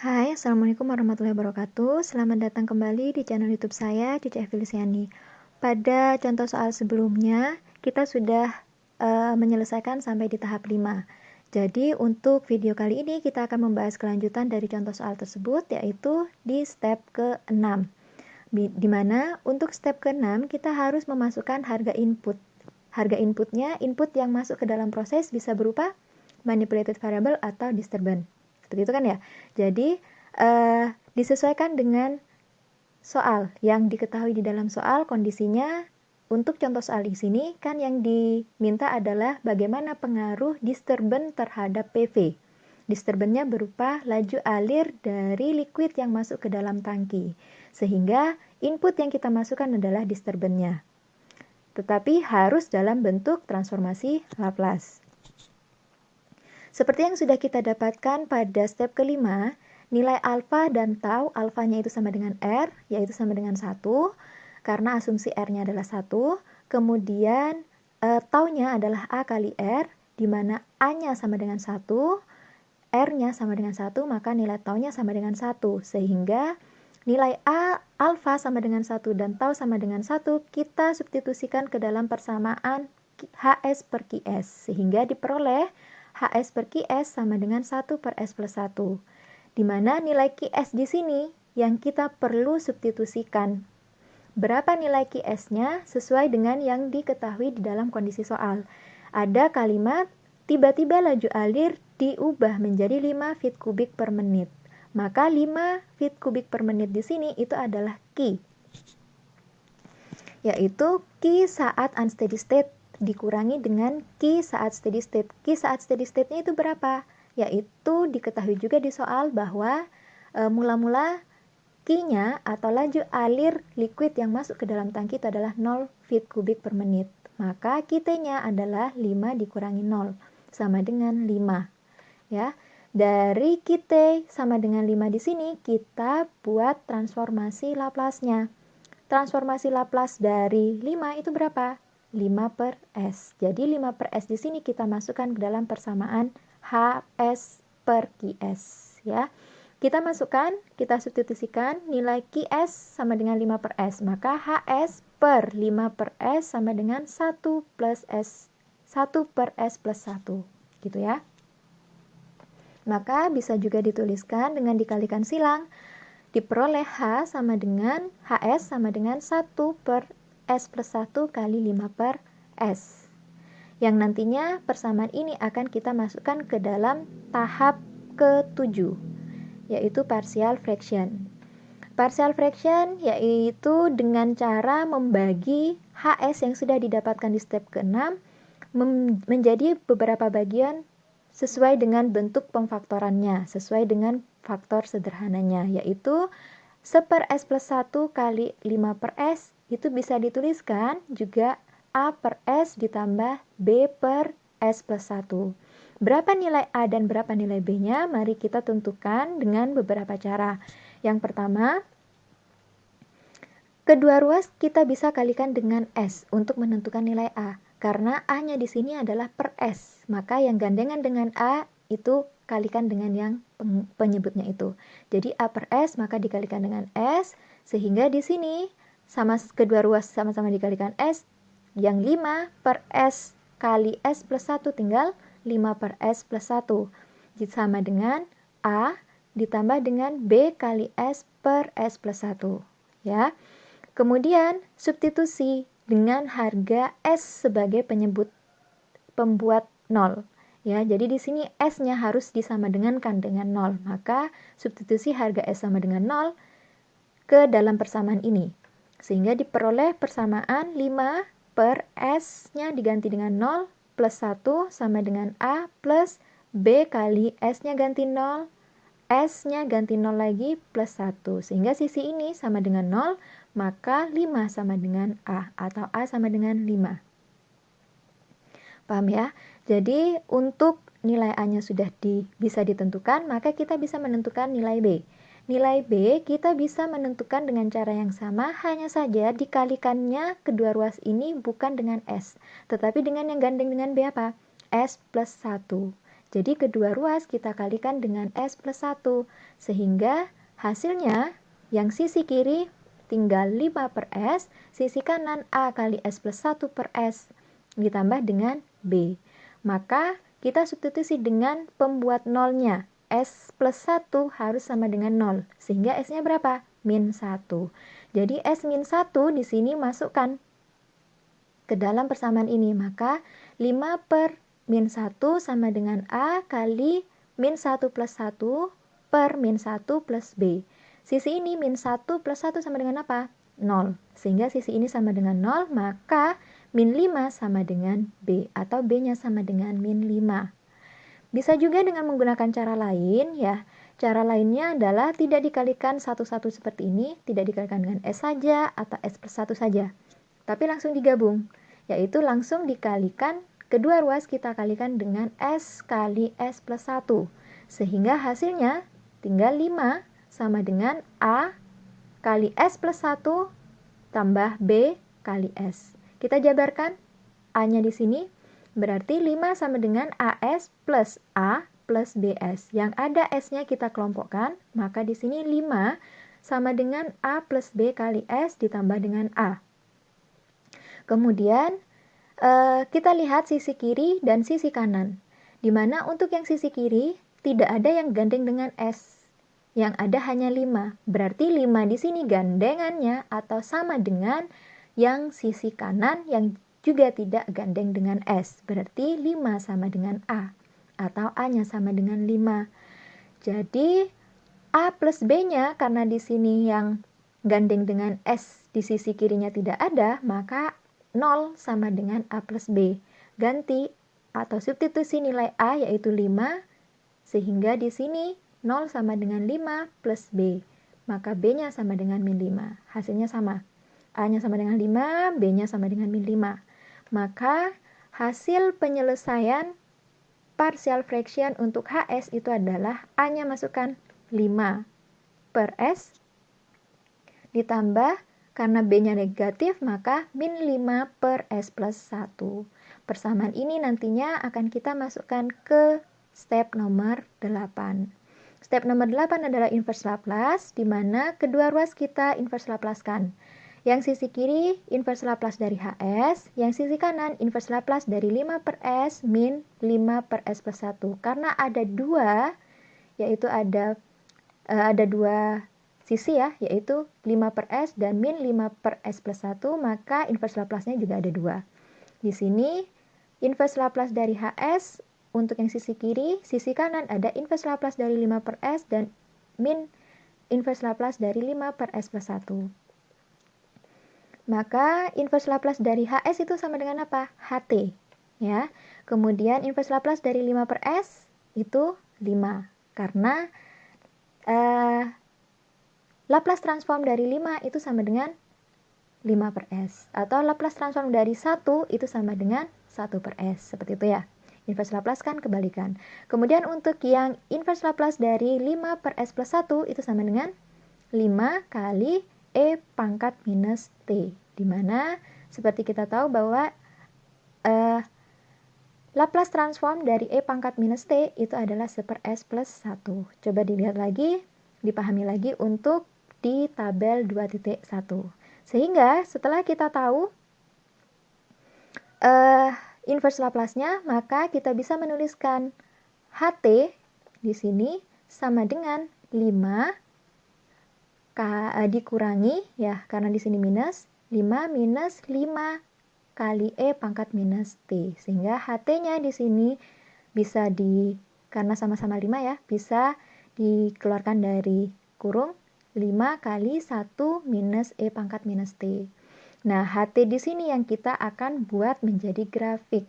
Hai, Assalamualaikum warahmatullahi wabarakatuh. Selamat datang kembali di channel YouTube saya, Cici Evilisiani. Pada contoh soal sebelumnya, kita sudah menyelesaikan sampai di tahap 5. Jadi, untuk video kali ini kita akan membahas kelanjutan dari contoh soal tersebut, yaitu di step ke-6. Di mana untuk step ke-6 kita harus memasukkan harga input. Harga inputnya, input yang masuk ke dalam proses bisa berupa manipulated variable atau disturbance. Seperti itu kan ya. Jadi disesuaikan dengan soal yang diketahui di dalam soal kondisinya. Untuk contoh soal di sini kan yang diminta adalah bagaimana pengaruh disturbance terhadap PV. Disturbance-nya berupa laju alir dari liquid yang masuk ke dalam tangki. Sehingga input yang kita masukkan adalah disturbance-nya. Tetapi harus dalam bentuk transformasi Laplace. Seperti yang sudah kita dapatkan pada step kelima, nilai alfa dan tau, alfanya itu sama dengan R, yaitu sama dengan 1, karena asumsi R-nya adalah 1, kemudian tau-nya adalah A kali R, di mana A-nya sama dengan 1, R-nya sama dengan 1, maka nilai tau-nya sama dengan 1, sehingga nilai alfa sama dengan 1 dan tau sama dengan 1, kita substitusikan ke dalam persamaan HS per QS, sehingga diperoleh HS per QS sama dengan 1 per S plus 1. Di mana nilai QS di sini yang kita perlu substitusikan. Berapa nilai QS-nya sesuai dengan yang diketahui di dalam kondisi soal. Ada kalimat, tiba-tiba laju alir diubah menjadi 5 feet kubik per menit. Maka 5 feet kubik per menit di sini itu adalah Q. Yaitu Q saat unsteady state dikurangi dengan Q saat steady state. Q saat steady state-nya itu berapa? Yaitu diketahui juga di soal bahwa mula-mula Q-nya atau laju alir liquid yang masuk ke dalam tangki itu adalah 0 feet kubik per menit. Maka QT-nya adalah 5 dikurangi 0 sama dengan 5. Ya. Dari QT sama dengan 5 di sini kita buat transformasi Laplace-nya. Transformasi Laplace dari 5 itu berapa? 5 per S. Jadi 5 per S di sini kita masukkan ke dalam persamaan HS per QS. Ya. Kita masukkan, kita substitusikan nilai QS sama dengan 5 per S. Maka HS per 5 per S sama dengan 1 plus S. 1 per S plus 1. Gitu ya. Maka bisa juga dituliskan dengan dikalikan silang. Diperoleh H sama dengan HS sama dengan 1 per S plus 1 kali 5 per S. Yang nantinya persamaan ini akan kita masukkan ke dalam tahap ke-7, yaitu partial fraction. Partial fraction yaitu dengan cara membagi HS yang sudah didapatkan di step ke-6 menjadi beberapa bagian sesuai dengan bentuk pemfaktorannya, sesuai dengan faktor sederhananya, yaitu 1 per S plus 1 kali 5 per S, itu bisa dituliskan juga A per S ditambah B per S plus 1. Berapa nilai A dan berapa nilai B-nya? Mari kita tentukan dengan beberapa cara. Yang pertama, kedua ruas kita bisa kalikan dengan S untuk menentukan nilai A. Karena A-nya di sini adalah per S, maka yang gandengan dengan A itu kalikan dengan yang penyebutnya itu. Jadi A per S maka dikalikan dengan S, sehingga di sini sama kedua ruas sama-sama dikalikan S, yang 5 per S kali S plus 1 tinggal 5 per S plus 1. Sama dengan A ditambah dengan B kali S per S plus 1. Ya. Kemudian substitusi dengan harga S sebagai pembuat 0. Ya, jadi di sini S-nya harus disamadengankan dengan 0. Maka substitusi harga S sama dengan 0 ke dalam persamaan ini. Sehingga diperoleh persamaan 5 per S-nya diganti dengan 0 plus 1 sama dengan A plus B kali S-nya ganti 0, S-nya ganti 0 lagi plus 1. Sehingga sisi ini sama dengan 0, maka 5 sama dengan A atau A sama dengan 5. Paham ya? Jadi untuk nilai A-nya sudah bisa ditentukan, maka kita bisa menentukan nilai B. Nilai B kita bisa menentukan dengan cara yang sama, hanya saja dikalikannya kedua ruas ini bukan dengan S, tetapi dengan yang gandeng dengan B apa? S plus 1. Jadi kedua ruas kita kalikan dengan S plus 1. Sehingga hasilnya yang sisi kiri tinggal 5 per S, sisi kanan A kali S plus 1 per S ditambah dengan B. Maka kita substitusi dengan pembuat nolnya. S plus 1 harus sama dengan 0. Sehingga S-nya berapa? Min 1. Jadi S min 1 di sini masukkan ke dalam persamaan ini. Maka 5 per min 1 sama dengan A kali min 1 plus 1 per min 1 plus B. Sisi ini min 1 plus 1 sama dengan apa? 0. Sehingga sisi ini sama dengan 0, maka min 5 sama dengan B, atau B-nya sama dengan min 5. Bisa juga dengan menggunakan cara lain ya. Cara lainnya adalah tidak dikalikan satu-satu seperti ini, tidak dikalikan dengan S saja atau S plus 1 saja. Tapi langsung digabung, yaitu langsung dikalikan, kedua ruas kita kalikan dengan S kali S plus 1. Sehingga hasilnya tinggal 5 sama dengan A kali S plus 1 tambah B kali S. Kita jabarkan, A-nya di sini berarti 5 sama dengan AS plus A plus BS. Yang ada S-nya kita kelompokkan, maka di sini 5 sama dengan A plus B kali S ditambah dengan A. Kemudian kita lihat sisi kiri dan sisi kanan. Di mana untuk yang sisi kiri tidak ada yang gandeng dengan S. Yang ada hanya 5. Berarti 5 di sini gandengannya atau sama dengan yang sisi kanan yang juga tidak gandeng dengan S. Berarti 5 sama dengan A. Atau A-nya sama dengan 5. Jadi A plus B-nya karena di sini yang gandeng dengan S di sisi kirinya tidak ada, maka 0 sama dengan A plus B. Ganti atau substitusi nilai A yaitu 5, sehingga di sini 0 sama dengan 5 plus B. Maka B-nya sama dengan min 5. Hasilnya sama. A-nya sama dengan 5, B-nya sama dengan min 5. Maka hasil penyelesaian partial fraction untuk HS itu adalah A-nya masukkan 5 per S ditambah karena B-nya negatif maka min 5 per S plus 1. Persamaan ini nantinya akan kita masukkan ke step nomor 8. Step nomor 8 adalah inverse Laplace, di mana kedua ruas kita inverse Laplace-kan. Yang sisi kiri inverse Laplace dari HS, yang sisi kanan inverse Laplace dari 5 per S min 5 per S plus 1. Karena ada dua, yaitu ada dua sisi ya, yaitu 5 per S dan min 5 per S plus 1, maka inverse Laplace-nya juga ada dua. Di sini inverse Laplace dari HS untuk yang sisi kiri, sisi kanan ada inverse Laplace dari 5 per S dan min inverse Laplace dari 5 per S plus 1. Maka inverse Laplace dari HS itu sama dengan apa? HT. Ya. Kemudian inverse Laplace dari 5 per S itu 5. Karena Laplace transform dari 5 itu sama dengan 5 per S. Atau Laplace transform dari 1 itu sama dengan 1 per S. Seperti itu ya. Inverse Laplace kan kebalikan. Kemudian untuk yang inverse Laplace dari 5 per S plus 1 itu sama dengan 5 kali E pangkat minus T. Dimana seperti kita tahu bahwa Laplace transform dari E pangkat minus T itu adalah 1 per S plus 1. Coba dilihat lagi, dipahami lagi untuk di tabel 2.1. Sehingga setelah kita tahu inverse Laplace-nya, maka kita bisa menuliskan HT di sini sama dengan 5 dikurangi ya, karena di sini minus 5 minus 5 kali E pangkat minus T. Sehingga HT-nya di sini bisa karena sama-sama 5 ya, bisa dikeluarkan dari kurung 5 kali 1 minus E pangkat minus T. Nah, HT di sini yang kita akan buat menjadi grafik.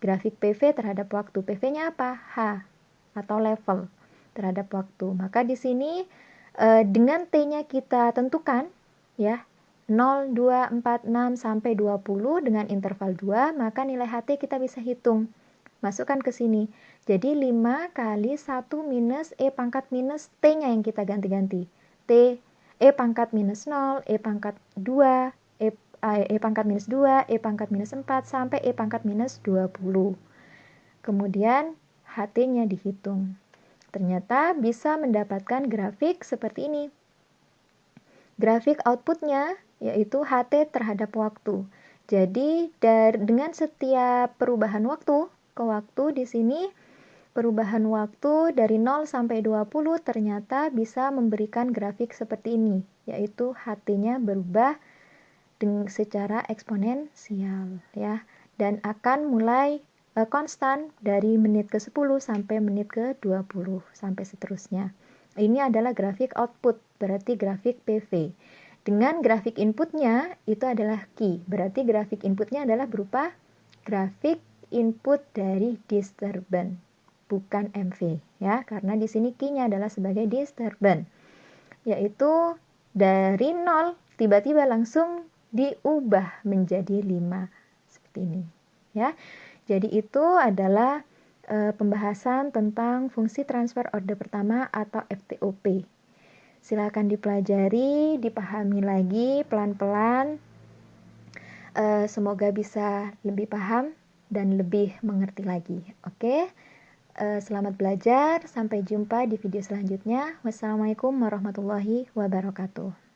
Grafik PV terhadap waktu. PV-nya apa? H atau level terhadap waktu. Maka di sini dengan T-nya kita tentukan ya 0, 2, 4, 6 sampai 20 dengan interval 2, maka nilai HT kita bisa hitung. Masukkan ke sini. Jadi 5 kali 1 minus E pangkat minus T-nya yang kita ganti-ganti. T, E pangkat minus 0, E pangkat 2, E pangkat minus 2, E pangkat minus 4, sampai E pangkat minus 20. Kemudian HT-nya dihitung. Ternyata bisa mendapatkan grafik seperti ini. Grafik outputnya yaitu HT terhadap waktu. Jadi dengan setiap perubahan waktu ke waktu di sini, perubahan waktu dari 0 sampai 20 ternyata bisa memberikan grafik seperti ini, yaitu HT-nya berubah secara eksponensial ya, dan akan mulai konstan dari menit ke 10 sampai menit ke 20 sampai seterusnya. Ini adalah grafik output, berarti grafik PV. Dengan grafik inputnya itu adalah key, berarti grafik inputnya adalah berupa grafik input dari disturbance, bukan MV ya, karena di sini key-nya adalah sebagai disturbance, yaitu dari 0 tiba-tiba langsung diubah menjadi 5 seperti ini ya. Jadi itu adalah pembahasan tentang fungsi transfer order pertama atau FTOP. Silakan dipelajari, dipahami lagi pelan-pelan. Semoga bisa lebih paham dan lebih mengerti lagi. Oke. Selamat belajar, sampai jumpa di video selanjutnya. Wassalamualaikum warahmatullahi wabarakatuh.